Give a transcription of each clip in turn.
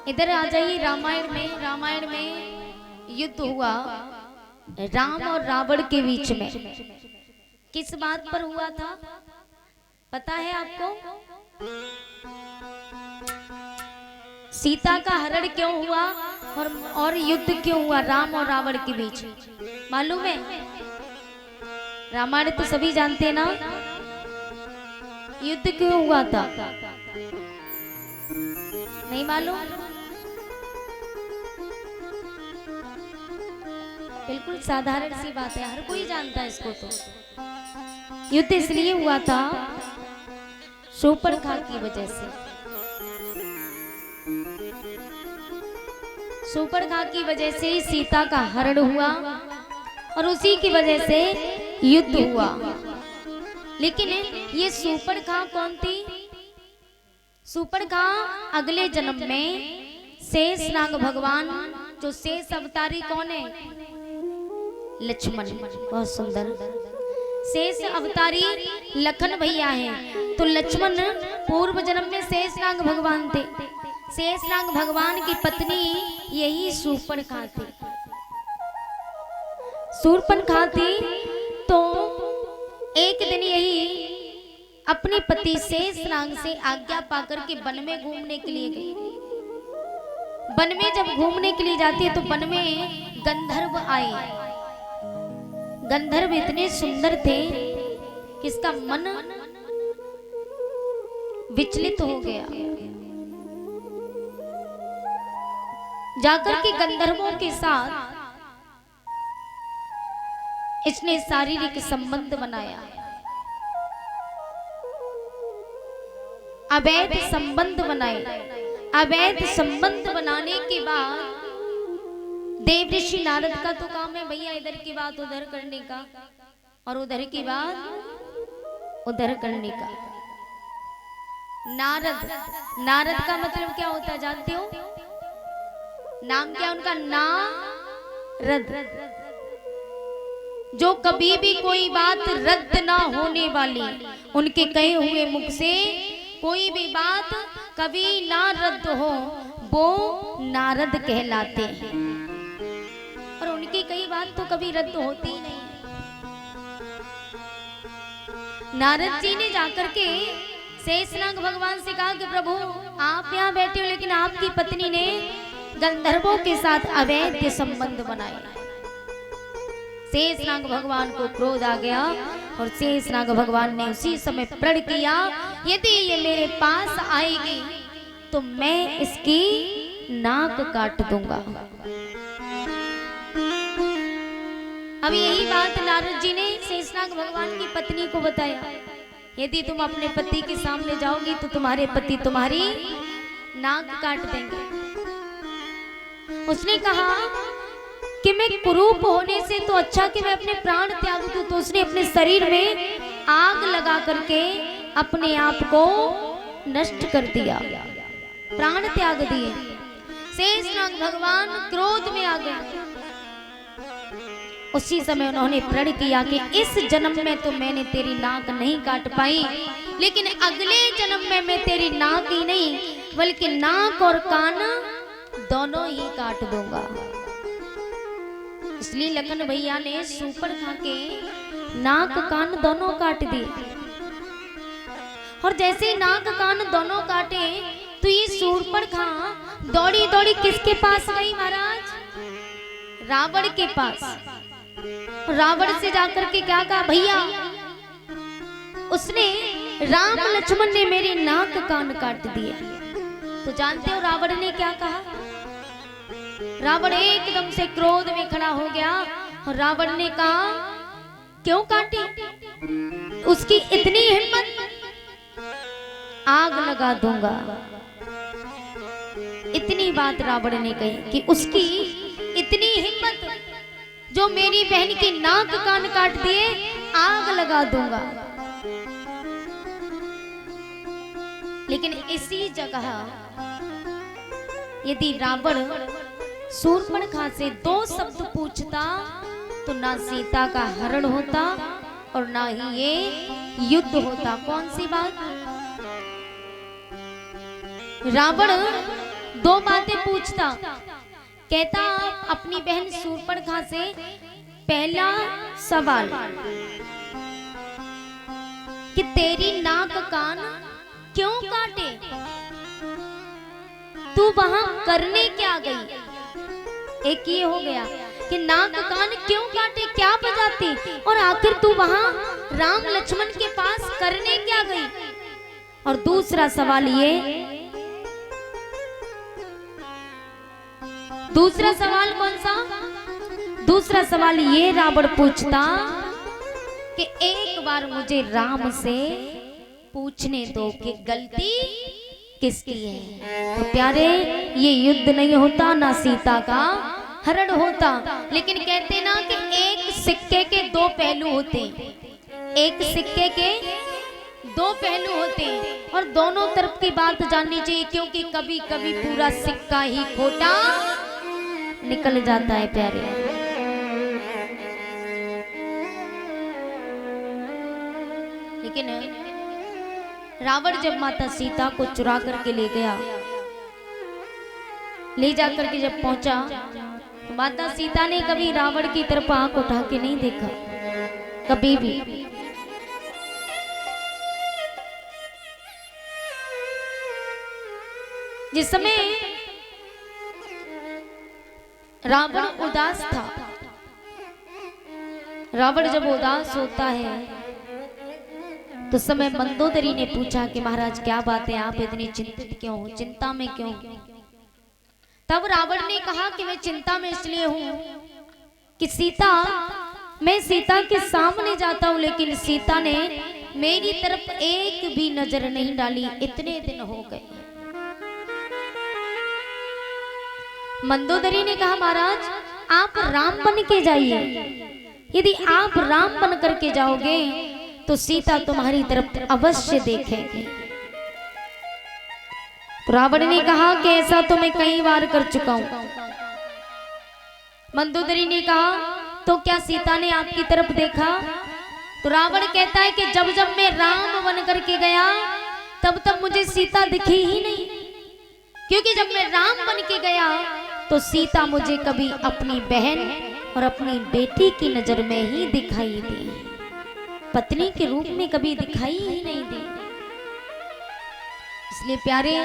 इधर आ जाइए। रामायण में युद्ध हुआ राम और रावण के बीच में। किस बात पर हुआ था पता है आपको? सीता का हरण क्यों हुआ और युद्ध क्यों हुआ राम और रावण के बीच, मालूम है? रामायण तो सभी जानते हैं ना। युद्ध क्यों हुआ था नहीं मालूम? बिल्कुल साधारण सी बात है, हर कोई जानता है इसको। तो युद्ध इसलिए हुआ था शूर्पणखा की वजह से। शूर्पणखा की वजह से सीता का हरण हुआ और उसी की वजह से युद्ध हुआ। लेकिन ये शूर्पणखा कौन थी? शूर्पणखा अगले जन्म में शेषनाग भगवान, जो शेष अवतारी कौन है? लक्ष्मण। बहुत सुंदर। शेष अवतारी लखन भैया हैं। तो लक्ष्मण पूर्व जन्म में शेषनाग भगवान थे। शेषनाग भगवान की पत्नी यही शूर्पणखा थी। शूर्पणखा थी तो एक दिन यही अपने पति शेषनाग से आज्ञा पाकर के वन में घूमने के लिए गई। वन में जब घूमने के लिए जाती है तो वन में गंधर्व आए। गंधर्व इतने सुंदर थे कि इसका मन विचलित हो गया। जाकर के गंधर्वों के साथ इसने शारीरिक संबंध बनाया। अवैध संबंध बनाए। अवैध संबंध बनाने के बाद देवऋषि नारद का तो काम है भैया इधर की बात उधर करने का और उधर की बात उधर करने का। नारद का मतलब क्या होता है जानते हो? नाम क्या उनका? नारद। जो कभी भी कोई बात रद्द ना होने वाली, उनके कहे हुए मुख से कोई भी बात कभी ना रद्द हो, वो नारद कहलाते हैं। और उनकी कई बात तो कभी रद्द होती ही नहीं है। नारद जी ने जाकर के शेषनाग भगवान से कहा कि प्रभु आप यहाँ बैठे हो लेकिन आपकी पत्नी ने गंधर्वों के साथ अवैध संबंध बनाए। शेषनाग भगवान को क्रोध आ गया और शेषनाग भगवान ने उसी समय प्रण किया, यदि ये मेरे पास आएगी तो मैं इसकी नाक काट दूंगा। अब यही बात नारद जी ने शेषनाग भगवान की पत्नी को बताया, यदि तुम अपने पति के सामने जाओगी तो तुम्हारे पति तुम्हारी नाक काट देंगे। उसने कहा कि मैं कुरूप होने से तो अच्छा कि मैं अपने प्राण त्याग दूं। तो उसने अपने शरीर में आग लगा करके अपने आप को नष्ट कर दिया, प्राण त्याग दिए। शेषनाग भगवान क्रोध में आ गए। उसी समय उन्होंने प्रण किया कि इस जन्म में तो मैंने तेरी नाक नहीं काट पाई, लेकिन अगले जन्म में मैं तेरी नाक ही नहीं बल्कि नाक और कान दोनों ही काट दूंगा। इसलिए लखन भैया ने शूर्पणखा के नाक कान दोनों काट दिए। और जैसे नाक कान दोनों काटे तो ये शूर्पणखा दौड़ी दौड़ी किसके पास गई महाराज? रावण के पास। रावण से जाकर के क्या कहा? भैया उसने राम लक्ष्मण ने मेरे नाक कान काट दिए। तो जानते हो रावण ने क्या कहा? रावण एकदम से क्रोध में खड़ा हो गया और रावण ने कहा क्यों काटी? उसकी इतनी हिम्मत, आग लगा दूंगा। इतनी बात रावण ने कही कि उसकी इतनी हिम्मत, जो मेरी बहन की नाक कान काट दिए, आग लगा दूंगा। लेकिन इसी जगह यदि रावण शूर्पणखा से दो शब्द पूछता तो ना सीता का हरण होता और ना ही ये युद्ध होता। कौन सी बात? रावण दो बातें पूछता। कहता अपनी बहन शूर्पणखा से पहला सवाल कि तेरी नाक कान क्यों काटे, तू वहां करने क्या गई। एक ये हो गया कि नाक कान क्यों काटे, क्या बजाती, और आखिर तू वहां राम लक्ष्मण के पास करने क्या गई। और दूसरा सवाल ये, दूसरा सवाल कौन सा, दूसरा सवाल ये रावण पूछता कि एक बार मुझे राम से पूछने दो कि गलती किसकी है। तो प्यारे ये युद्ध नहीं होता, ना सीता का हरण होता, लेकिन कहते ना कि एक सिक्के के दो पहलू होते, एक सिक्के के दो पहलू होते और दोनों तरफ की बात जाननी चाहिए, क्योंकि कभी कभी पूरा सिक्का ही खोटा निकल जाता है। प्यारे लेकिन रावण जब माता सीता को चुरा करके ले गया, ले जाकर के जब पहुंचा तो माता सीता ने कभी रावण की तरफ आंख उठा के नहीं देखा, कभी भी। जिस समय रावण उदास था, रावण जब उदास होता है तो समय मंदोदरी ने पूछा कि महाराज क्या बात है, आप इतनी चिंतित क्यों हो, चिंता में क्यों। तब रावण ने कहा कि मैं चिंता में इसलिए हूं कि मैं सीता के सामने जाता हूं, लेकिन सीता ने मेरी तरफ एक भी नजर नहीं डाली, इतने दिन हो गए। मंदोदरी ने कहा महाराज आप राम बन के जाइए, यदि आप राम बन करके जाओगे तो सीता तुम्हारी तरफ अवश्य देखेंगे। तो रावण ने कहा कि ऐसा तो मैं कई बार कर चुका हूं। मंदोदरी ने कहा तो क्या सीता ने आपकी तरफ देखा। तो रावण कहता है कि जब जब मैं राम बन करके गया तब तब मुझे सीता दिखी ही नहीं, क्योंकि जब मैं राम बन के गया तो सीता मुझे कभी अपनी बहन और अपनी बेटी की नजर में ही दिखाई दी, पत्नी के रूप में कभी दिखाई ही नहीं दी। इसलिए प्यारे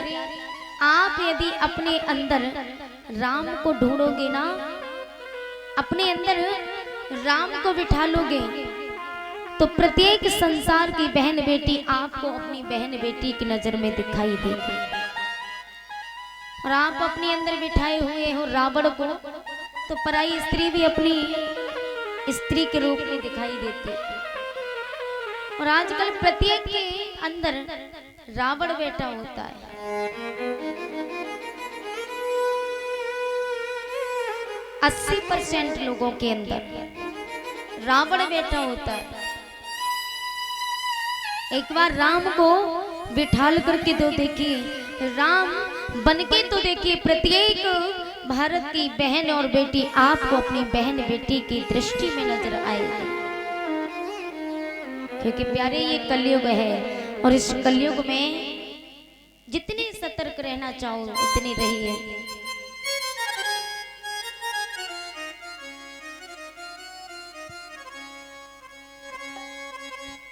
आप यदि अपने अंदर राम को ढूंढोगे ना, अपने अंदर राम को बिठा लोगे तो प्रत्येक संसार की बहन बेटी आपको अपनी बहन बेटी की नजर में दिखाई देगी। और आप अपने अंदर बिठाए हुए हो रावण को, तो पराई स्त्री भी अपनी स्त्री के रूप में दिखाई देती। और आजकल प्रत्येक के अंदर रावण बैठा होता है। 80% लोगों के अंदर रावण बैठा होता है। एक बार राम को बिठाल करके तो देखिए, राम बनके तो देखिए, प्रत्येक भारत की बहन और बेटी आपको अपनी बहन बेटी की दृष्टि में नजर आएगी। क्योंकि प्यारे ये कलयुग है और इस कलयुग में जितने सतर्क रहना चाहो उतनी रहिए।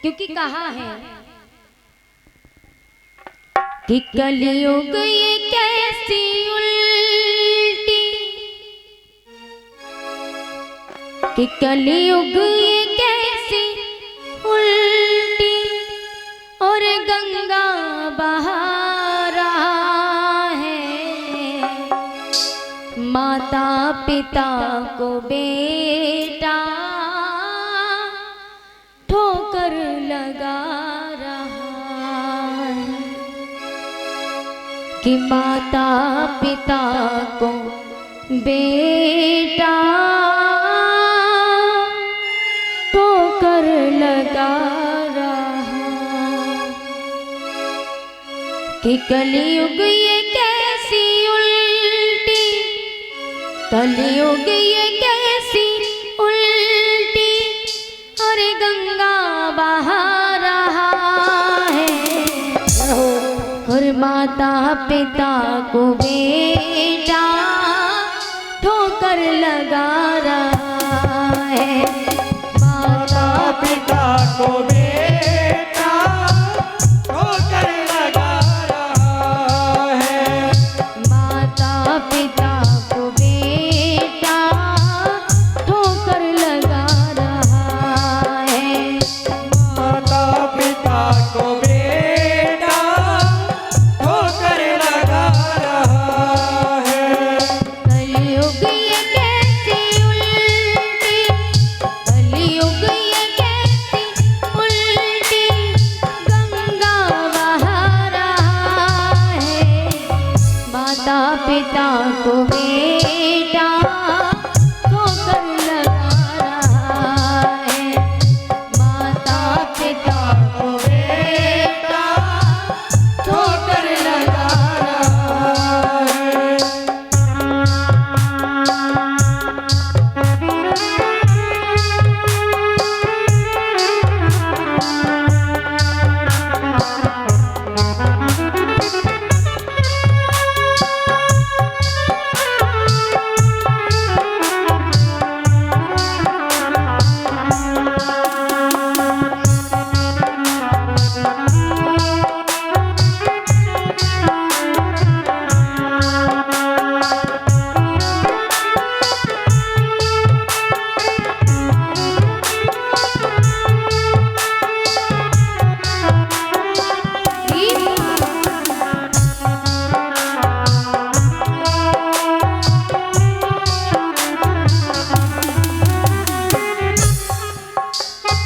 क्योंकि कहा है कि कलयुग ये कैसी उल्टी, कि कलयुग ये कैसी उल्टी और गंगा बहा रहा है, माता पिता को बेटा ठोकर लगा रहा है, कि माता पिता को बेटा ठोकर लगा रहा, कि कलयुग ये कैसी उल्टी, कलयुग ये कैसी उल्टी और गंगा बहा रहा है। और माता पिता को बेटा ठोकर लगा रहा है। माता पिता को बेटा ठोकर लगा रहा है। माता पिता को बेटा ठोकर लगा रहा है। माता पिता को बेटा ठोकर लगा रहा है। कलयुग ये कैसी उल्टी, कलयुग ये कैसी उल्टी गंगा बहा रहा है। माता पिता को बेटा ठोकर लगा रहा है। माता पिता को बेटा ठोकर लगा रहा है।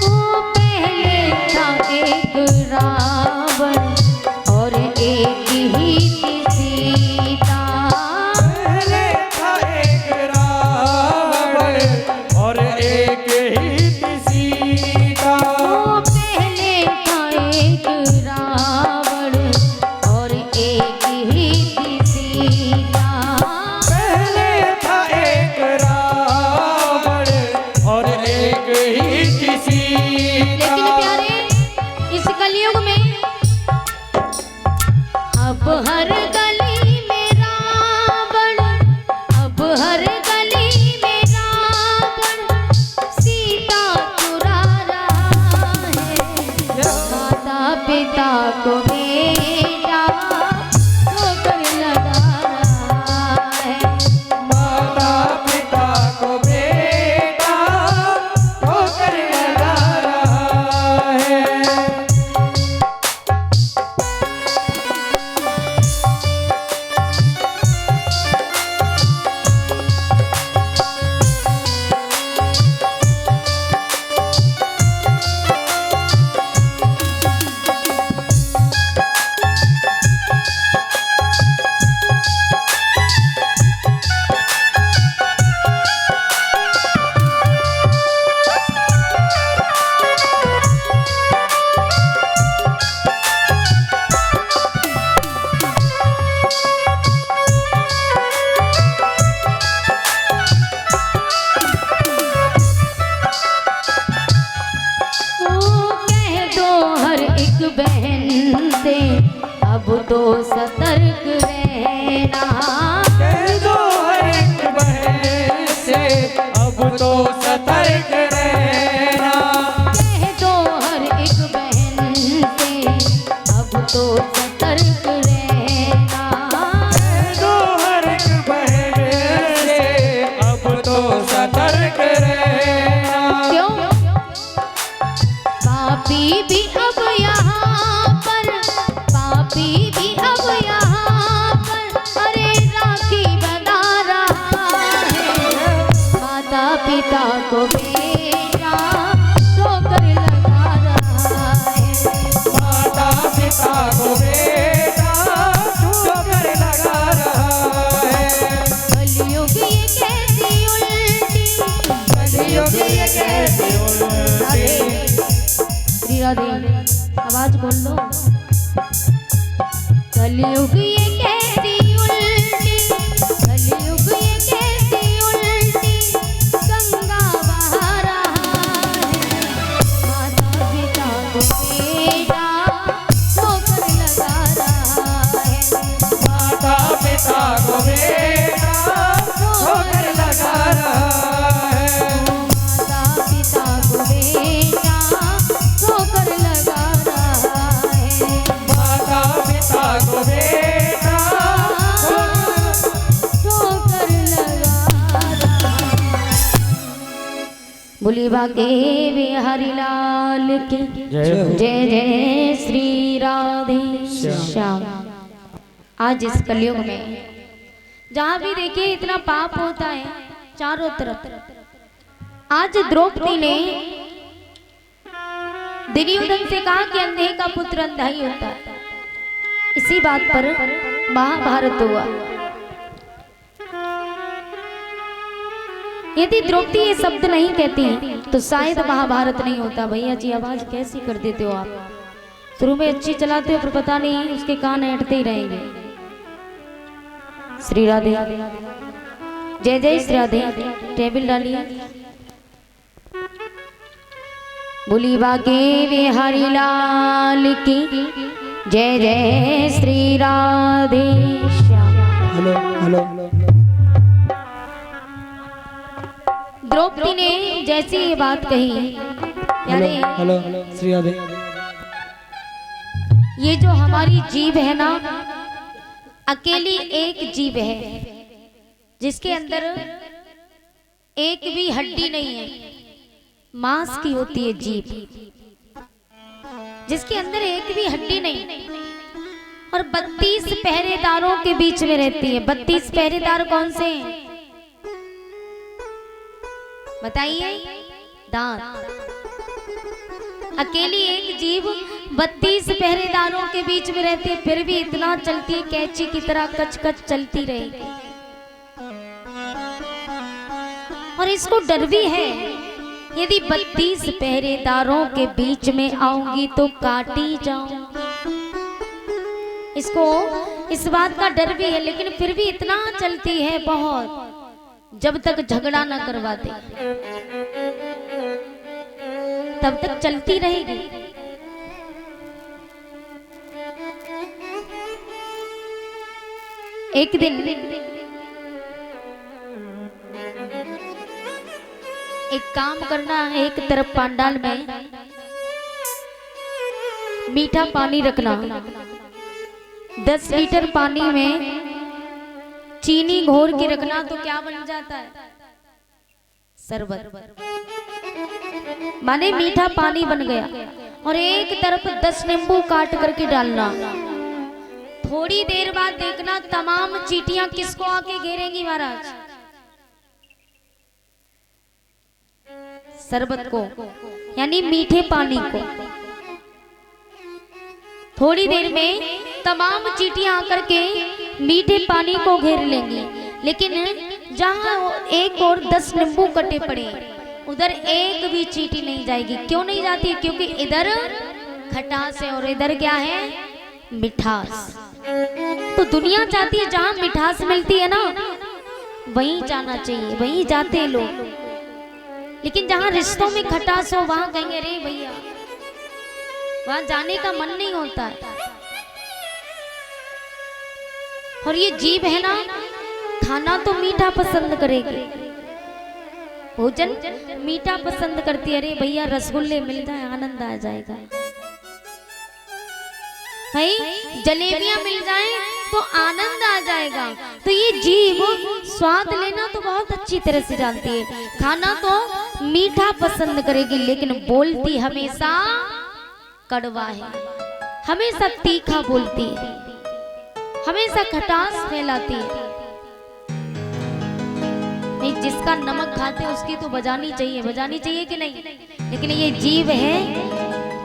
वो पहले था एक रावण और एक ही थी सीता। पहले था एक रावण और एक ही थी सीता। वो पहले था एक रावण और एक ही थी सीता। पहले था एक रावण और एक ही थी सीता। लेकिन प्यारे इस कलयुग में अब हर गली में रावण, अब हर गली में रावण सीता चुरा रहा है। माता पिता को बेटा ठोकर लगा रहा है। माता पिता को बेटा ठोकर लगा रहा है। बहन से अब तो सतर्क रहना। कह दो हर एक बहन से अब तो सतर्क रहना। कह दो हर एक बहन से अब तो सतर्क रहना। कह दो हर एक बहन से अब तो सतर्क रहना। क्यों? पापी भी अब यहाँ पर, पापी भी अब यहाँ पर अरे राखी बना रहा है। माता पिता को बेटा ठोकर लगा रहा है। माता पिता को बेटा ठोकर लगा रहा है। कलयुग ये कैसी उल्टी, कलयुग ये कैसी उल्टी। श्री राधे आवाज बोल लो। कलयुग ये कैसी उल्टी, कलयुग ये कैसी उल्टी गंगा बहा रहा है। माता पिता को बेटा ठोकर लगा रहा को बेटा ठोकर लगा बोली बाके बिहारी लाल की जय हो। जय जय श्री राधे श्याम। आज इस कलयुग में जहाँ भी देखिए इतना पाप होता है चारों तरफ, आज द्रौपदी ने दुर्योधन से कहा कि अंधे का पुत्र अंधा ही होता है। इसी बात पर महाभारत हुआ। यदि द्रौपदी ये शब्द नहीं कहती तो शायद महाभारत नहीं होता। भैया जी आवाज कैसी कर देते हो आप, शुरू में अच्छी चलाते हो पर पता नहीं उसके कान ऐंठते ही रहेंगे। श्री राधे जय जय श्री राधे। टेबल डालिए। बोली बागे बिहारी लाल की जय जय श्री राधे श्याम। हेलो हेलो द्रौपदी ने जैसी ये बात कही, यानी हेलो श्री राधे। ये जो हमारी जीभ है ना, अकेली एक जीभ है जिसके अंदर एक भी हड्डी नहीं है, मांस की होती है जीभ, जिसके अंदर एक भी हड्डी नहीं, और 32 पहरेदारों के बीच में रहती है। 32 पहरेदार कौन से हैं बताइए? दांत। अकेली एक जीभ 32 पहरेदारों के बीच में रहती है, फिर भी इतना चलती है, कैंची की तरह कच कच चलती रहेगी। और इसको डर भी है, यदि 32 पहरेदारों के बीच में आऊंगी तो काटी जाऊं। इसको इस बात का डर भी है, लेकिन फिर भी इतना चलती है बहुत, जब तक झगड़ा न करवा दे तब तक चलती रहेगी। एक दिन एक काम करना, एक तरफ पांडाल में मीठा पानी रखना, 10 लीटर पानी में चीनी घोर के रखना, तो क्या बन जाता है? शरबत, माने मीठा पानी बन गया। और एक तरफ 10 नींबू काट करके डालना। थोड़ी देर बाद देखना तमाम चींटियां किसको आके घेरेंगी महाराज? शरबत को, यानी मीठे पानी को। थोड़ी देर में तमाम चींटियां आकर के मीठे पानी को घेर लेंगी, लेकिन जहां एक और 10 नींबू कटे पड़े उधर एक भी चींटी नहीं जाएगी। क्यों नहीं जाती? क्योंकि इधर खटास है और इधर क्या है? मिठास। तो दुनिया चाहती है जहां मिठास मिलती है ना वहीं जाना चाहिए, वहीं जाते हैं लोग। लेकिन जहां रिश्तों में खटास हो वहां कहेंगे अरे भैया वहां जाने का मन नहीं होता है। और ये जीभ है ना, खाना तो मीठा पसंद करेगी, भोजन मीठा पसंद करती है। अरे भैया रसगुल्ले मिल जाए आनंद आ जाएगा, भाई जलेबियां मिल जाए तो आनंद आ जाएगा। तो ये जीभ स्वाद लेना तो बहुत अच्छी तरह से जानती है, खाना तो मीठा पसंद करेगी, लेकिन बोलती हमेशा कड़वा है, हमेशा तीखा बोलती है, हमेशा खटास फैलाती है। नहीं, जिसका नमक खाते उसकी तो बजानी चाहिए कि नहीं? लेकिन ये जीभ है,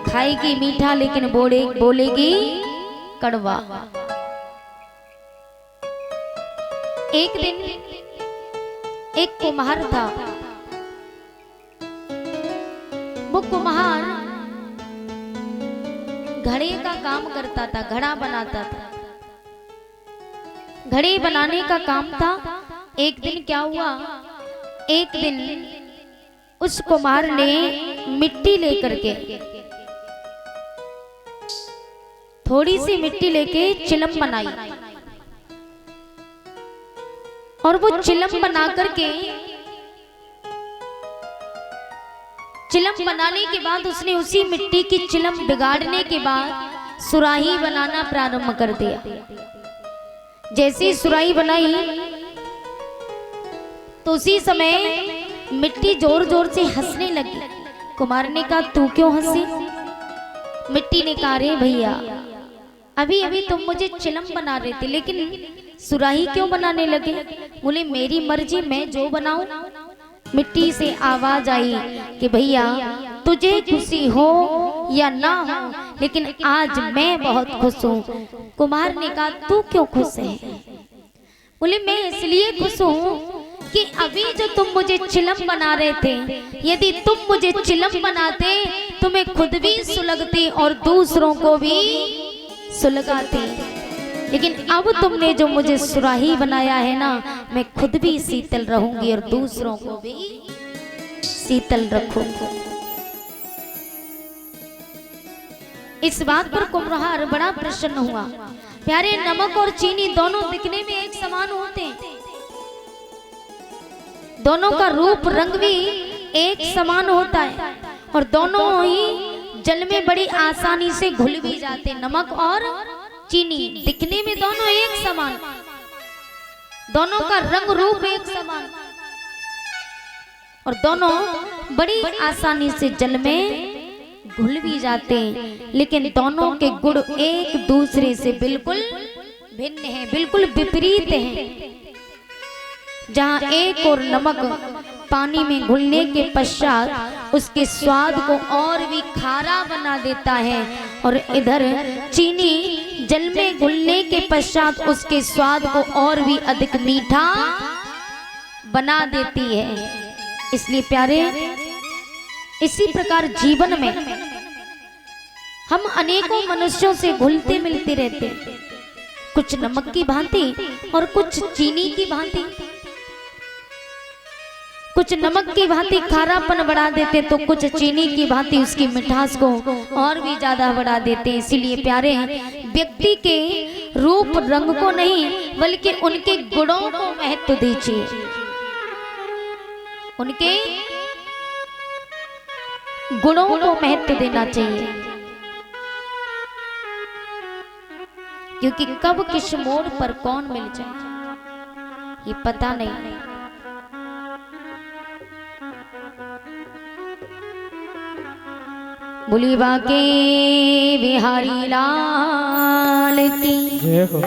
खाएगी मीठा लेकिन बोलेगी कड़वा। एक दिन एक कुम्हार था, वो कुम्हार घड़े का काम करता था, घड़ा बनाता था। घड़े बनाने का काम था। एक दिन क्या हुआ, एक दिन उस कुम्हार ने मिट्टी लेकर के, थोड़ी सी मिट्टी लेके चिलम बनाई, और वो चिलम बना करके, चिलम बनाने के बाद उसने उसी मिट्टी की चिलम बिगाड़ने के बाद सुराही बनाना प्रारंभ कर दिया। जैसी सुराही बनाई तो उसी समय मिट्टी जोर जोर से हंसने लगी। कुमार ने कहा तू क्यों हंसी? मिट्टी ने कहा रे भैया, अभी अभी तुम मुझे चिलम बना रहे थे, लेकिन सुराही क्यों बनाने लगे? बोले मेरी मर्जी, मैं जो बनाऊं। मिट्टी से आवाज आई कि भैया तुझे खुशी हो या ना हो, लेकिन आज मैं बहुत खुश हूँ। कुमार ने कहा तू क्यों खुश है? बोले मैं इसलिए खुश हूँ कि अभी जो तुम मुझे चिलम बना रहे थे, यदि तुम मुझे चिलम बनाते तो मैं खुद भी सुलगती और दूसरों को भी सुलगाती, लेकिन अब तुमने जो मुझे सुराही बनाया है ना, मैं खुद भी शीतल रहूंगी और दूसरों को भी शीतल रखूंगी। इस बात पर कुम्हार बड़ा प्रसन्न हुआ। प्यारे, नमक और चीनी दोनों दिखने में एक समान होते हैं, दोनों का रूप रंग भी एक समान होता है और दोनों ही जल में बड़ी आसानी से घुल भी जाते हैं। नमक और चीनी दिखने में दोनों एक समान, दोनों का रंग रूप एक समान और दोनों बड़ी आसानी से जल में घुल भी जाते हैं, लेकिन दोनों के गुण एक दूसरे से बिल्कुल भिन्न हैं, बिल्कुल विपरीत हैं। जहाँ एक और नमक पानी में घुलने के पश्चात उसके स्वाद को और भी खारा बना देता है, और इधर चीनी जल में घुलने के पश्चात उसके स्वाद को और भी अधिक मीठा बना देती है। इसलिए प्यारे, इसी प्रकार जीवन में हम अनेकों मनुष्यों से घुलते मिलते रहते हैं, कुछ नमक की भांति और कुछ चीनी की भांति। कुछ नमक की भांति खारापन बढ़ा देते तो कुछ चीनी की भांति उसकी मिठास को और भी ज्यादा बढ़ा देते। इसीलिए प्यारे, व्यक्ति के रूप रंग को नहीं बल्कि उनके गुणों को महत्व दीजिए, उनके गुणों को महत्व देना चाहिए, क्योंकि कब किस मोड़ पर कौन मिल जाए ये पता नहीं। बोली बाके बिहारी लाल की जय हो।